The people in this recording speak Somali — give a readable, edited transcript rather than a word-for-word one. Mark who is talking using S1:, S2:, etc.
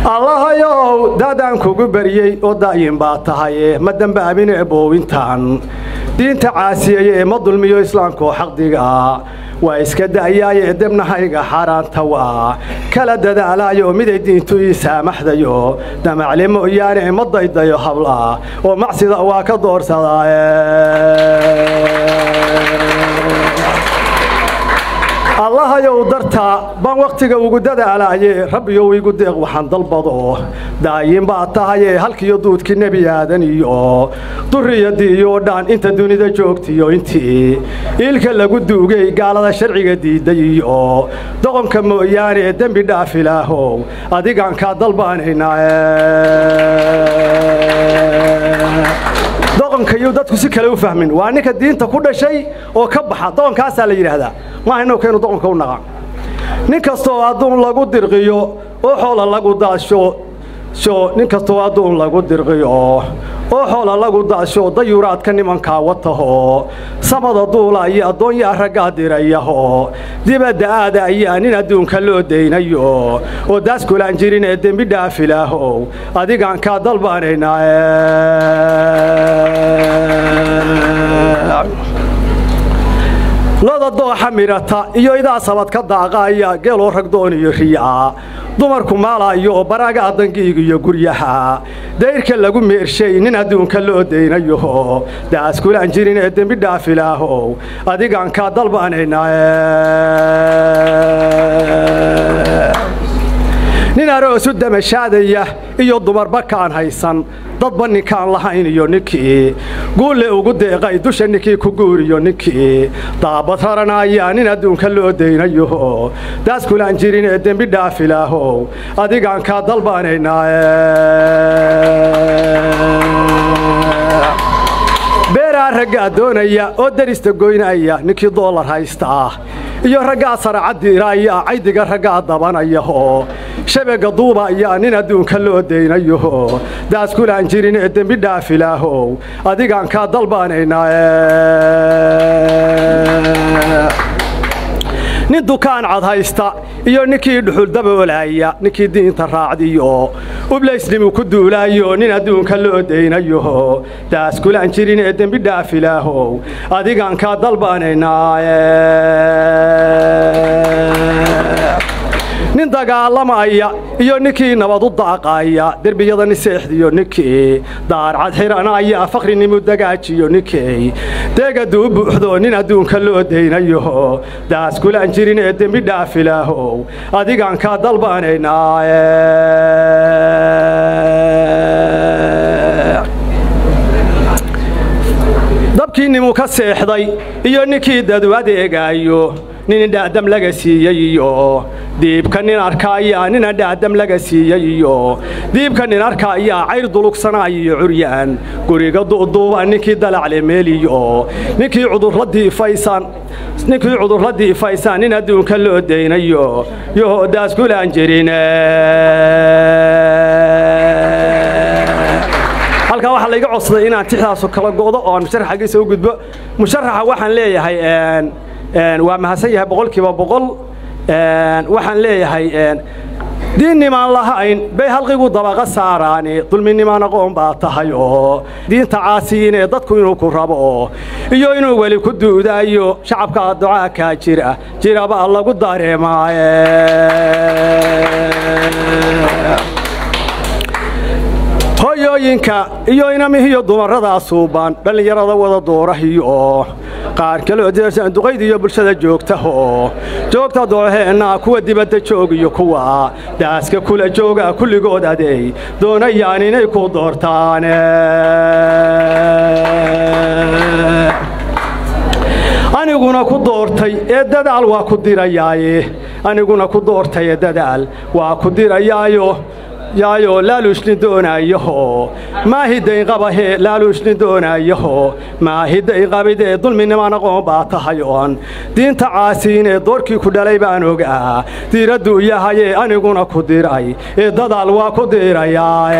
S1: الله يو دادان كوغو بريي او دايين با تahay ma dambaabin boowintan diinta caasiyay ma dulmiyo islaamku xaqdiga waa iska daayay dibnahayga xaraanta waa kala dadaalayo miday diintu saamaxdayo damaclimo yaani ma daydayo habla oo macsida waa ka doorsaday الله يودرتا بان وقتiga ugu dadaalay rabbiyo igu deeq waxaan dalbado daayeen baa tahay halkiyo duudkii nabi aadan iyo duriyadii iyo dhan inta dunida joogtiyo intii ilka lagu duugay gaalada sharciga diiday iyo doqonka mooyaane dambi dhaaf ilaaho adigaan ka dalbaanaynaa doqonka iyo dadku si kale u fahmin waa ninka diinta ku dhashay oo ka baxa doqonkaas la yiraahdaa ma aynu keeno doqonka u naqa nin kasto adoon lagu dirqiyo oo xoolo lagu daasho nin kasto adoon lagu dirqiyo oo xoolo lagu daasho dayuuraadka nimanka wataho samada duula iyo adoon yaa raga dirayaho dibadda aada ayaa nin adduunka loo deynayo oo daas kulaan jirin ee dambi dhaaf ilaaho adigaan ka dalbaanaynaa lada dooxa mirata iyo idaa sabad ka daaqaya geelo ragdoon iyo riyaa dumarku maalayo baraga adangiiga iyo guryaha deyrka lagu meershay nin adduunka loo deynayo daas kulaan jirin ee dambi dhaaf ilaaho adigaan ka dalbaanaynaa nin aroosu damashaadaya iyo dumar bakaan haysan dad bannikaan lahayn iyo ninkii guule ugu deeqay dusha ninkii ku guuriyo ninkii daabad raranaya nin adduunka loo deynayo daas kulaan jirin ee dambi dhaaf ilaaho adigaan ka dalbaanaynaa beeraa ragga doonaya oo darista goynaya ninkii dollar haysta iyo ragga saracadiiraya caydiga ragga dabanaya shabeega duuba ayaa nin adduunka loo deynayo daas kulaan jirin ee dambi dhaaf ilaaho adigaan ka dalbaanaynaa nin dukaan cad haysta iyo ninkii dhuxul daboolaya ninkii diinta raacdiyo ubleysnimu ku duulaayo nin adduunka loo deynayo daas kulaan jirin ee dambi dhaaf ilaaho adigaan ka dalbaanaynaa nin dagaalamaya iyo ninkii nabad u daaqaya derbiyada niseexdiyo ninkii daarcad xiranaya faqrinimo dagaajiyo ninkii deegadu buuxdo nin adduunka loo deynayo daas kulaan jirin ee dambi dhaaf ilaaho adigaan ka dalbaanaynaa dabkii nimu ka seexday iyo ninkii dadu adeegayo nin dhaadam laga siiyay iyo diibka nin arkaya nin dhaadam laga siiyay iyo diibka nin arkaya cayr dulugsanaay iyo curyaan guriga duuduuba ninkii dalacle meeliyo ninkii cudurradii faysan nin adduunka loo deynayo yo daas kulaan jirin halka waxa la iga codsaday inaan tixdaas kala go'do oo musharaxiisa u gudbo musharaxa waxaan leeyahay waa mahadsan yahay boqolkiiba boqol waxaan leeyahay diinnimaan lahayn bay halqigu dabaqa saaraani dulminimaan aqoon baa tahay oo diinta caasiyiin ee dadku inuu ku rabo iyo inuu weli ku duudaayo shacabka ducaa ka jiraba lagu dareemaaye hooyooyinka iyo inamihiyo dumarada suuban dhalinyarada wada doorahiyo qaar kale oo jeesan duqeyd iyo bulshada joogta dooheena kuwa dibadda joogiyo kuwa daaska kula jooga kulligood adeey doonayaan inay ku doortaan aniguna ku doortay ee dadaal waa ku dirayaaye aniguna ku doortay ee dadaal waa ku dirayaayo yaayo laaluushni doonayo maahiday qabahe laaluushni doonayo maahiday qabide dulminimana qoon baa tahay oon diinta caasiin ee doorkii ku dhalay baan ogaa diiradu yahay aniguna ku diray ee dadaal waa ku dirayaa